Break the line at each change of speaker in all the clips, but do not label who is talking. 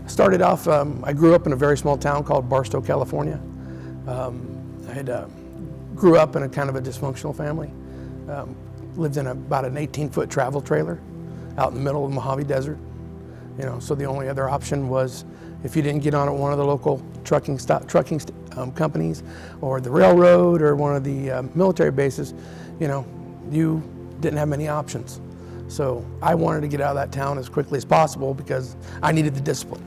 Started off, I grew up in a very small town called Barstow, California. Grew up in a kind of a dysfunctional family. Lived in about an 18-foot travel trailer out in the middle of the Mojave Desert. So the only other option was if you didn't get on at one of the local trucking companies or the railroad or one of the military bases, you didn't have many options. So I wanted to get out of that town as quickly as possible because I needed the discipline,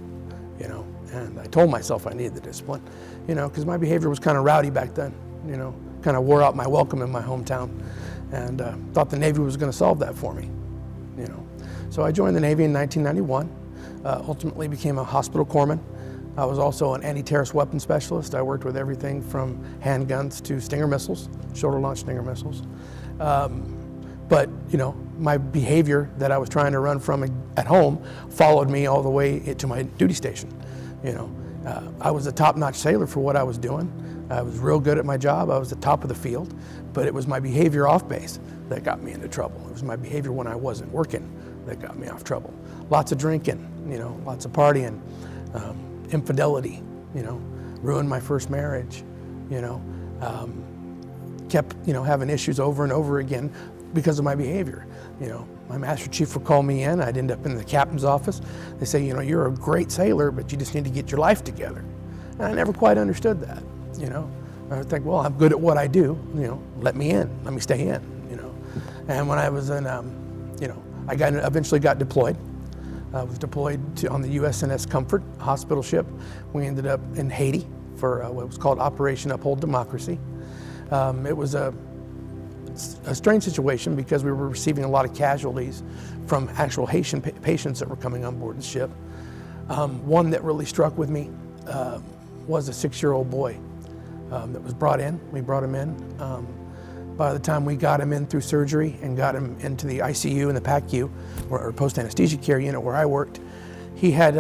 and I told myself I needed the discipline, because my behavior was kind of rowdy back then, kind of wore out my welcome in my hometown, and thought the Navy was going to solve that for me, So I joined the Navy in 1991, ultimately became a hospital corpsman. I was also an anti-terrorist weapons specialist. I worked with everything from handguns to Stinger missiles, shoulder-launched Stinger missiles. But my behavior that I was trying to run from at home followed me all the way to my duty station. I was a top-notch sailor for what I was doing. I was real good at my job. I was the top of the field, but it was my behavior off base that got me into trouble. It was my behavior when I wasn't working that got me off trouble. Lots of drinking, lots of partying, infidelity, ruined my first marriage, kept, having issues over and over again because of my behavior. My master chief would call me in. I'd end up in the captain's office. They say, you're a great sailor, but you just need to get your life together. And I never quite understood that, I would think, well, I'm good at what I do, let me in, let me stay in, And when I was in, I eventually got deployed. I was deployed on the USNS Comfort, a hospital ship. We ended up in Haiti for what was called Operation Uphold Democracy. It was a strange situation because we were receiving a lot of casualties from actual Haitian patients that were coming on board the ship. One that really struck with me was a 6-year-old boy that was brought in. We brought him in. By the time we got him in through surgery and got him into the ICU and the PACU, or post-anesthesia care unit where I worked, he had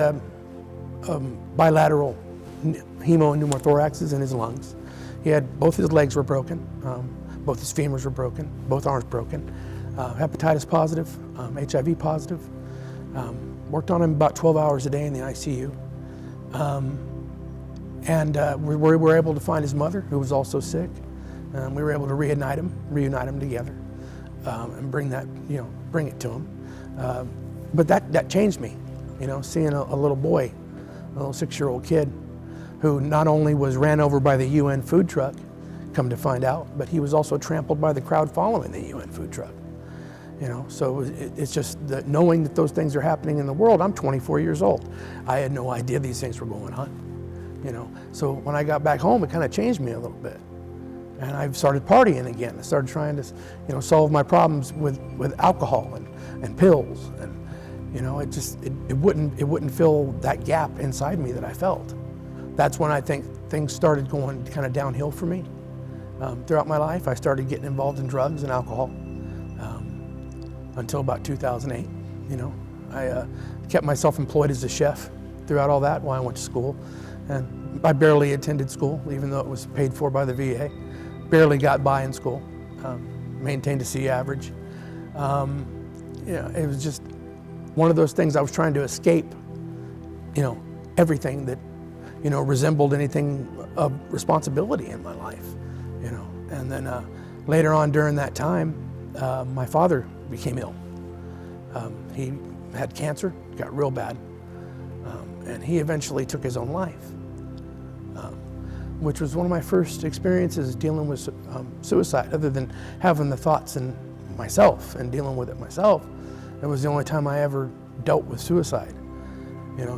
bilateral hemopneumothoraxes in his lungs. He had both his legs were broken, both his femurs were broken, both arms broken, hepatitis positive, HIV positive. Worked on him about 12 hours a day in the ICU. We were able to find his mother, who was also sick. We were able to reunite them together, and bring it to him. But that changed me, seeing a little boy, a little 6-year-old kid, who not only was ran over by the UN food truck, come to find out, but he was also trampled by the crowd following the UN food truck. So it's just that knowing that those things are happening in the world. I'm 24 years old. I had no idea these things were going on. So when I got back home, it kind of changed me a little bit. And I started partying again. I started trying to, solve my problems with alcohol and pills, and it wouldn't fill that gap inside me that I felt. That's when I think things started going kind of downhill for me. Throughout my life, I started getting involved in drugs and alcohol until about 2008. I kept myself employed as a chef throughout all that while I went to school, and I barely attended school, even though it was paid for by the VA. Barely got by in school, maintained a C average. It was just one of those things. I was trying to escape, everything that, resembled anything of responsibility in my life, And then later on during that time, my father became ill. He had cancer, got real bad, and he eventually took his own life. Which was one of my first experiences dealing with suicide, other than having the thoughts in myself and dealing with it myself. It was the only time I ever dealt with suicide.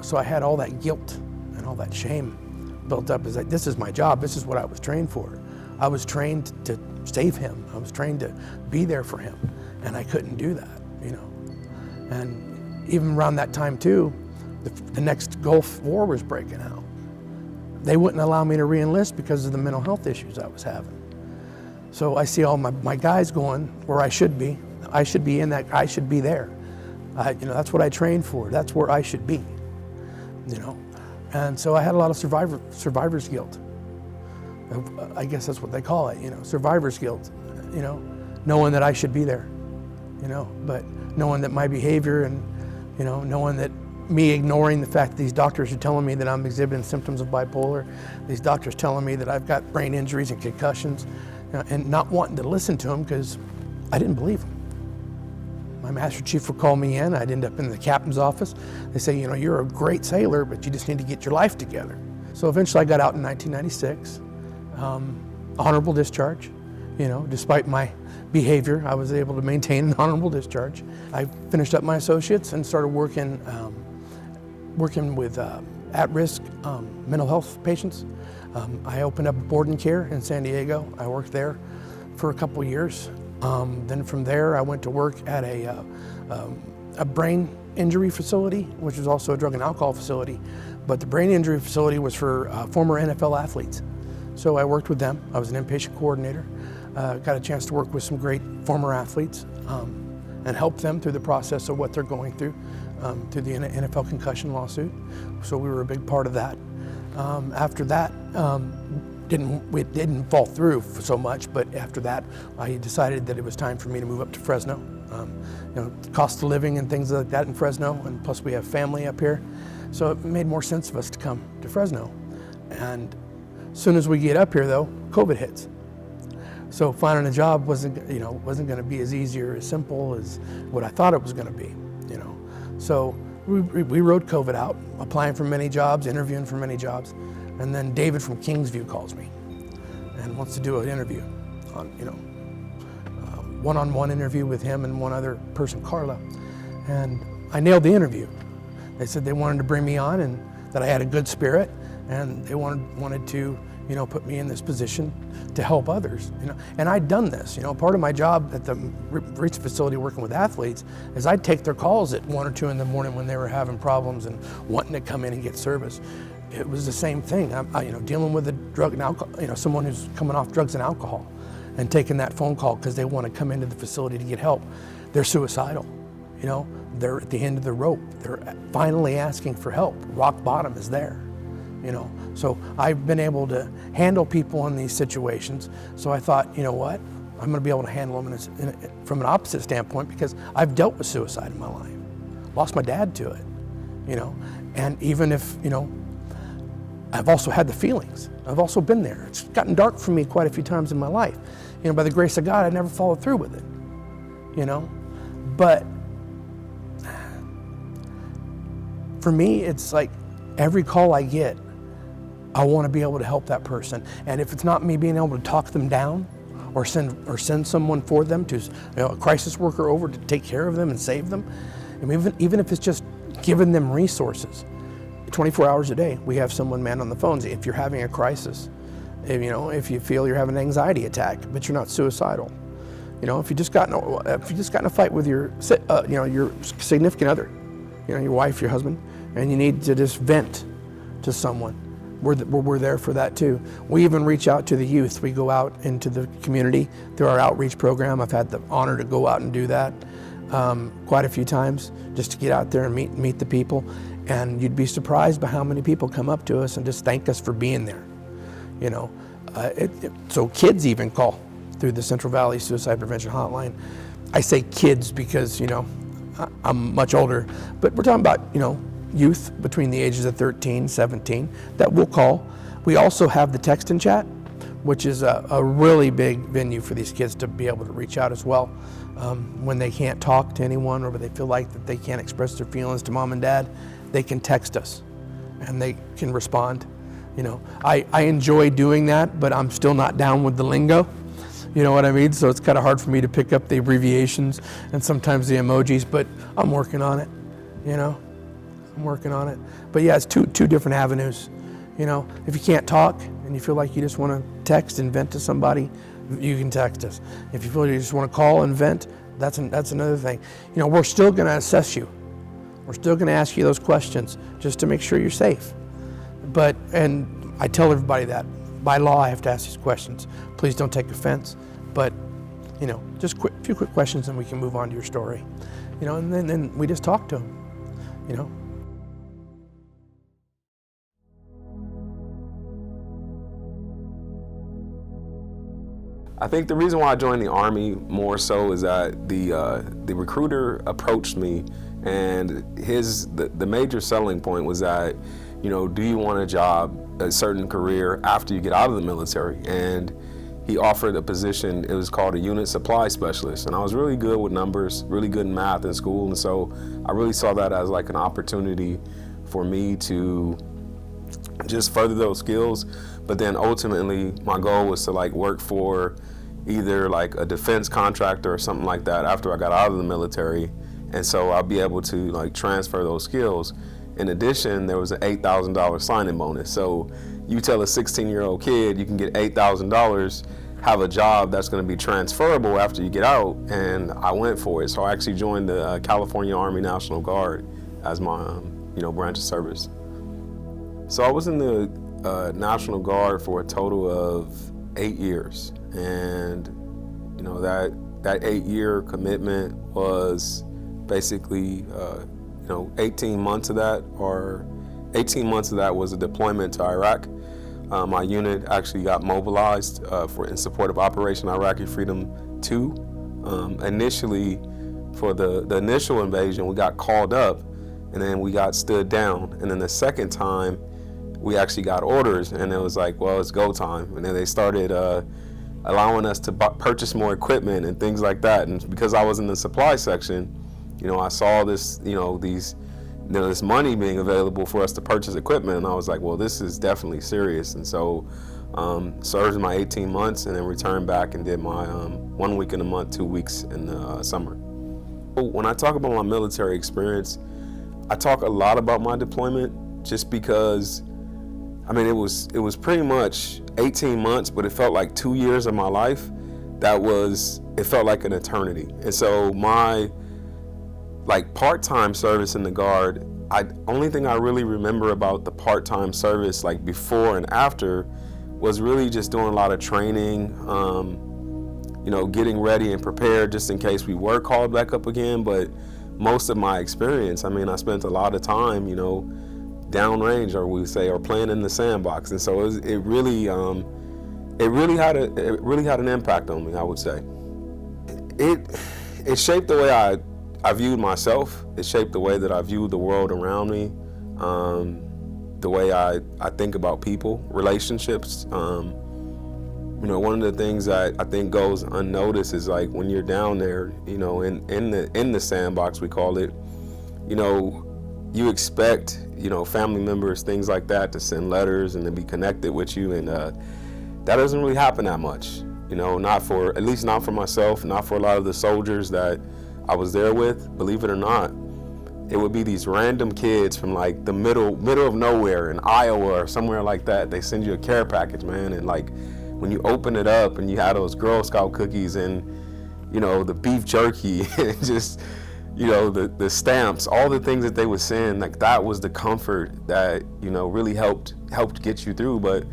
So I had all that guilt and all that shame built up. As like, this is my job, this is what I was trained for. I was trained to save him. I was trained to be there for him, and I couldn't do that, And even around that time too, the next Gulf War was breaking out. They wouldn't allow me to re-enlist because of the mental health issues I was having. So I see all my guys going where I should be. I should be in that, I should be there. That's what I trained for. That's where I should be, And so I had a lot of survivor's guilt. I guess that's what they call it, survivor's guilt, knowing that I should be there, but knowing that my behavior and, knowing that me ignoring the fact that these doctors are telling me that I'm exhibiting symptoms of bipolar, these doctors telling me that I've got brain injuries and concussions, and not wanting to listen to them because I didn't believe them. My master chief would call me in. I'd end up in the captain's office. They say, you're a great sailor, but you just need to get your life together. So eventually I got out in 1996, honorable discharge. Despite my behavior, I was able to maintain an honorable discharge. I finished up my associates and started working with at-risk mental health patients. I opened up board and care in San Diego. I worked there for a couple years. Then from there, I went to work at a brain injury facility, which was also a drug and alcohol facility. But the brain injury facility was for former NFL athletes. So I worked with them. I was an inpatient coordinator. Got a chance to work with some great former athletes and help them through the process of what they're going through the NFL concussion lawsuit. So we were a big part of that. After that, it didn't fall through so much, but after that, I decided that it was time for me to move up to Fresno. Cost of living and things like that in Fresno, and plus we have family up here. So it made more sense of us to come to Fresno. And as soon as we get up here though, COVID hits. So finding a job wasn't going to be as easy or as simple as what I thought it was going to be, So we rode COVID out, applying for many jobs, interviewing for many jobs, and then David from Kingsview calls me and wants to do an interview on, one-on-one interview with him and one other person, Carla, and I nailed the interview. They said they wanted to bring me on and that I had a good spirit, and they wanted to put me in this position to help others, And I'd done this, part of my job at the reach facility working with athletes is I'd take their calls at 1 or 2 in the morning when they were having problems and wanting to come in and get service. It was the same thing, dealing with a drug and alcohol, someone who's coming off drugs and alcohol and taking that phone call because they want to come into the facility to get help. They're suicidal, they're at the end of the rope. They're finally asking for help. Rock bottom is there. So I've been able to handle people in these situations. So I thought, you know what? I'm going to be able to handle them from an opposite standpoint because I've dealt with suicide in my life. Lost my dad to it, And even if, I've also had the feelings. I've also been there. It's gotten dark for me quite a few times in my life. By the grace of God, I never followed through with it, But for me, it's like every call I get, I want to be able to help that person. And if it's not me being able to talk them down or send someone for them to, a crisis worker over to take care of them and save them, and even if it's just giving them resources, 24 hours a day, we have someone man on the phones. If you're having a crisis, if you feel you're having an anxiety attack, but you're not suicidal, if you just got in a fight with your significant other, your wife, your husband, and you need to just vent to someone, we're there for that too. We even reach out to the youth. We go out into the community through our outreach program. I've had the honor to go out and do that quite a few times, just to get out there and meet the people. And you'd be surprised by how many people come up to us and just thank us for being there. So kids even call through the Central Valley Suicide Prevention Hotline. I say kids because, I'm much older, but we're talking about, youth between the ages of 13, 17 that will call. We also have the text and chat, which is a really big venue for these kids to be able to reach out as well. When they can't talk to anyone or they feel like that they can't express their feelings to mom and dad, they can text us and they can respond. I enjoy doing that, but I'm still not down with the lingo. You know what I mean? So it's kind of hard for me to pick up the abbreviations and sometimes the emojis, but I'm working on it, I'm working on it. But yeah, it's two different avenues. If you can't talk and you feel like you just want to text and vent to somebody, you can text us. If you feel you just want to call and vent, that's another thing. We're still going to assess you. We're still going to ask you those questions just to make sure you're safe. And I tell everybody that by law I have to ask these questions. Please don't take offense. But just a few quick questions and we can move on to your story. And then we just talk to them.
I think the reason why I joined the Army more so is that the recruiter approached me, and the major selling point was that, do you want a job, a certain career after you get out of the military? And he offered a position. It was called a unit supply specialist, and I was really good with numbers, really good in math in school, and so I really saw that as like an opportunity for me to just further those skills. But then ultimately my goal was to like work for either like a defense contractor or something like that after I got out of the military, and so I'll be able to like transfer those skills. In addition, there was an $8,000 signing bonus. So you tell a 16-year-old kid you can get $8,000, have a job that's going to be transferable after you get out, and I went for it. So I actually joined the California Army National Guard as my branch of service. So I was in the National Guard for a total of 8 years, and that 8-year commitment was basically 18 months of that was a deployment to Iraq. My unit actually got mobilized in support of Operation Iraqi Freedom 2. Initially, for the initial invasion, we got called up, and then we got stood down. And then the second time, we actually got orders, and it was like, well, it's go time. And then they started allowing us to purchase more equipment and things like that. And because I was in the supply section, I saw this, this money being available for us to purchase equipment, and I was like, well, this is definitely serious. And so served my 18 months and then returned back and did my 1 week in a month, 2 weeks in the summer. When I talk about my military experience, I talk a lot about my deployment just because, it was pretty much 18 months, but it felt like 2 years of my life. It felt like an eternity. And so my part-time service in the Guard, only thing I really remember about the part-time service, like before and after, was really just doing a lot of training, getting ready and prepared just in case we were called back up again. But most of my experience, I spent a lot of time, downrange, or playing in the sandbox. And so it really had an impact on me, I would say. It shaped the way I viewed myself. It shaped the way that I viewed the world around me, the way I think about people, relationships. One of the things that I think goes unnoticed is like when you're down there, in the sandbox, we call it, you expect, family members, things like that, to send letters and to be connected with you, and that doesn't really happen that much. At least not for myself, not for a lot of the soldiers that I was there with. Believe it or not, it would be these random kids from like the middle of nowhere in Iowa or somewhere like that. They send you a care package, man, and like when you open it up and you had those Girl Scout cookies and the beef jerky and just the stamps, all the things that they would send, like that was the comfort that really helped get you through. But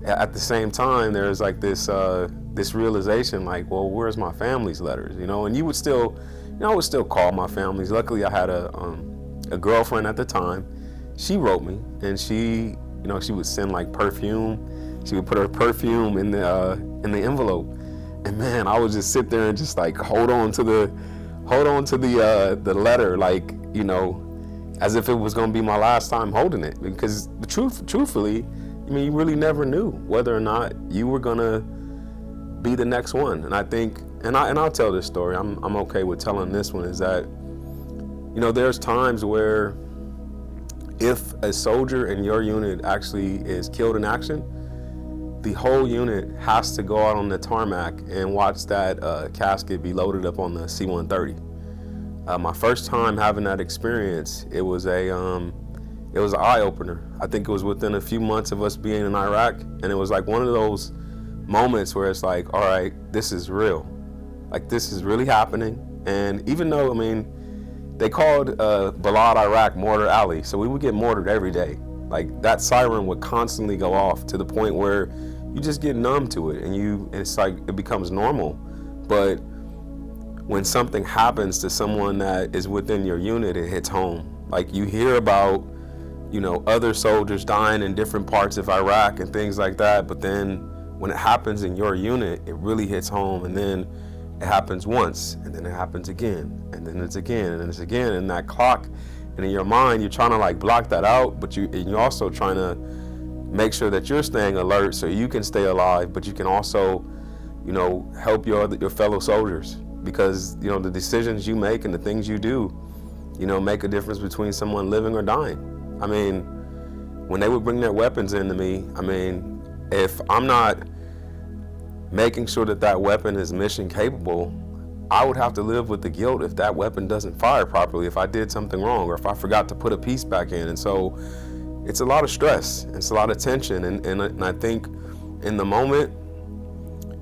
at the same time, there's like this realization, like, well, where's my family's letters? And you would still, I would still call my families. Luckily, I had a girlfriend at the time. She wrote me, and she would send like perfume. She would put her perfume in the envelope, and man, I would just sit there and just like hold on to the letter, like as if it was going to be my last time holding it. Because truthfully, you really never knew whether or not you were gonna be the next one. And I think, and I'll tell this story. I'm okay with telling this one. Is that there's times where if a soldier in your unit actually is killed in action, the whole unit has to go out on the tarmac and watch that casket be loaded up on the C-130. My first time having that experience, it was an eye-opener. I think it was within a few months of us being in Iraq, and it was like one of those moments where it's like, all right, this is real. Like, this is really happening. And even though, they called Balad, Iraq, Mortar Alley, so we would get mortared every day. Like, that siren would constantly go off to the point where you just get numb to it, and it's like it becomes normal. But when something happens to someone that is within your unit, it hits home. Like, you hear about, other soldiers dying in different parts of Iraq and things like that, but then when it happens in your unit, it really hits home, and then it happens once, and then it happens again, and then it's again, and it's again, and that clock, and in your mind, you're trying to like block that out, but you're also trying to make sure that you're staying alert so you can stay alive, but you can also, help your fellow soldiers, because, the decisions you make and the things you do, make a difference between someone living or dying. I mean, when they would bring their weapons into me, if I'm not making sure that that weapon is mission capable, I would have to live with the guilt if that weapon doesn't fire properly, if I did something wrong, or if I forgot to put a piece back in. And so it's a lot of stress, it's a lot of tension, and I think in the moment,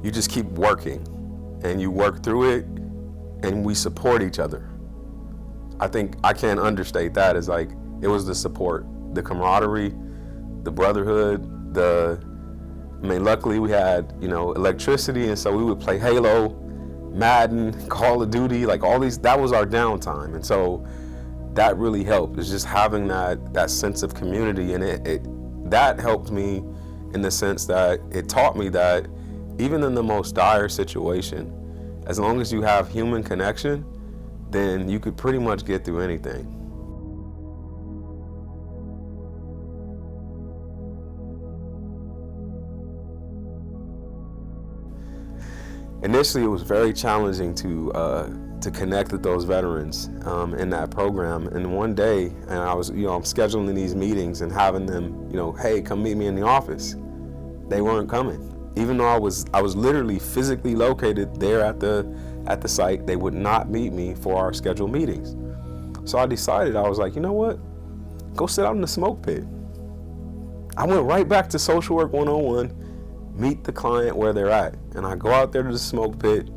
you just keep working, and you work through it, and we support each other. I think I can't understate that. As like, it was the support, the camaraderie, the brotherhood, luckily we had, electricity, and so we would play Halo, Madden, Call of Duty, like all these, that was our downtime. And so that really helped. It's just having that sense of community, and that helped me in the sense that it taught me that even in the most dire situation, as long as you have human connection, then you could pretty much get through anything. Initially, it was very challenging to connect with those veterans in that program. And one day, and I was, I'm scheduling these meetings and having them, hey, come meet me in the office. They weren't coming. Even though I was literally physically located there at the site, they would not meet me for our scheduled meetings. So I decided, I was like, you know what? Go sit out in the smoke pit. I went right back to Social Work 101, meet the client where they're at. And I go out there to the smoke pit.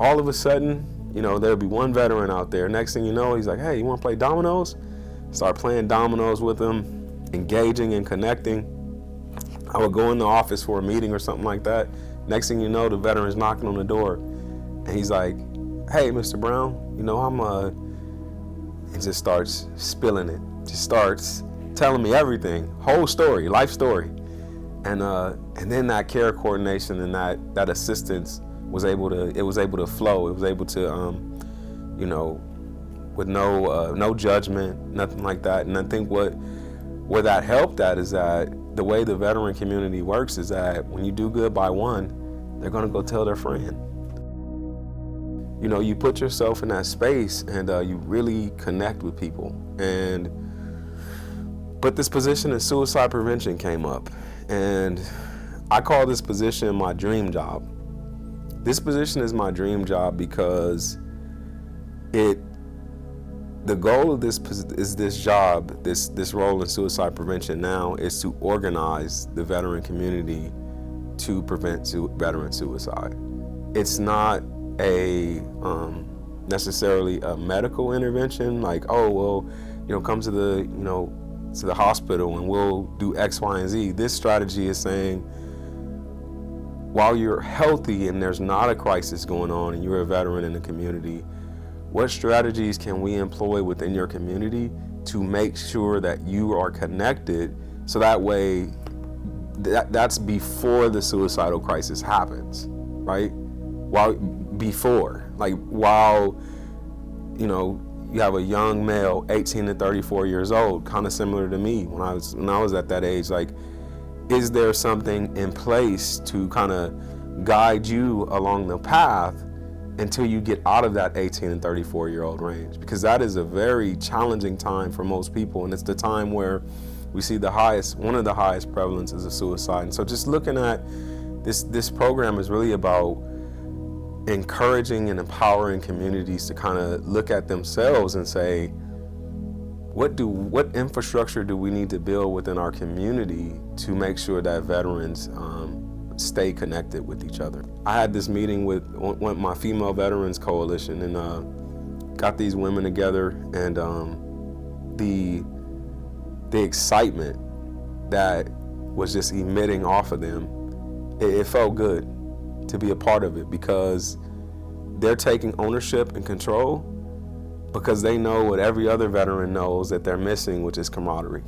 All of a sudden, there'll be one veteran out there. Next thing you know, he's like, hey, you want to play dominoes? Start playing dominoes with him, engaging and connecting. I would go in the office for a meeting or something like that. Next thing you know, the veteran's knocking on the door. And he's like, hey, Mr. Brown, and just starts spilling it. Just starts telling me everything, whole story, life story. And then that care coordination and that assistance was able to flow. It was able to, with no judgment, nothing like that. And I think where that helped at is that the way the veteran community works is that when you do good by one, they're gonna go tell their friend. You put yourself in that space and you really connect with people. But this position in suicide prevention came up, and I call this position my dream job. This position is my dream job because the goal of this job, this role in suicide prevention now, is to organize the veteran community to prevent veteran suicide. It's not necessarily a medical intervention, like, oh, well, come to the hospital and we'll do X, Y, and Z. This strategy is saying, while you're healthy and there's not a crisis going on and you're a veteran in the community, what strategies can we employ within your community to make sure that you are connected, so that way that's before the suicidal crisis happens, right? While you have a young male, 18 to 34 years old, kind of similar to me when I was at that age, like, is there something in place to kind of guide you along the path until you get out of that 18 and 34-year-old range? Because that is a very challenging time for most people, and it's the time where we see one of the highest prevalences of suicide. And so just looking at this program is really about encouraging and empowering communities to kind of look at themselves and say, what infrastructure do we need to build within our community to make sure that veterans stay connected with each other? I had this meeting with my Female Veterans Coalition, and got these women together, and the excitement that was just emitting off of them, it felt good to be a part of it, because they're taking ownership and control, because they know what every other veteran knows that they're missing, which is camaraderie.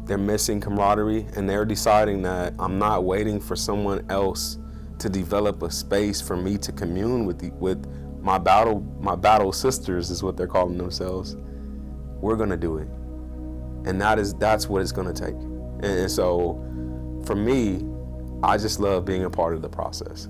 they're missing camaraderie, and they're deciding that I'm not waiting for someone else to develop a space for me to commune with my battle sisters is what they're calling themselves. We're gonna do it, and that's what it's gonna take. And so, for me, I just love being a part of the process.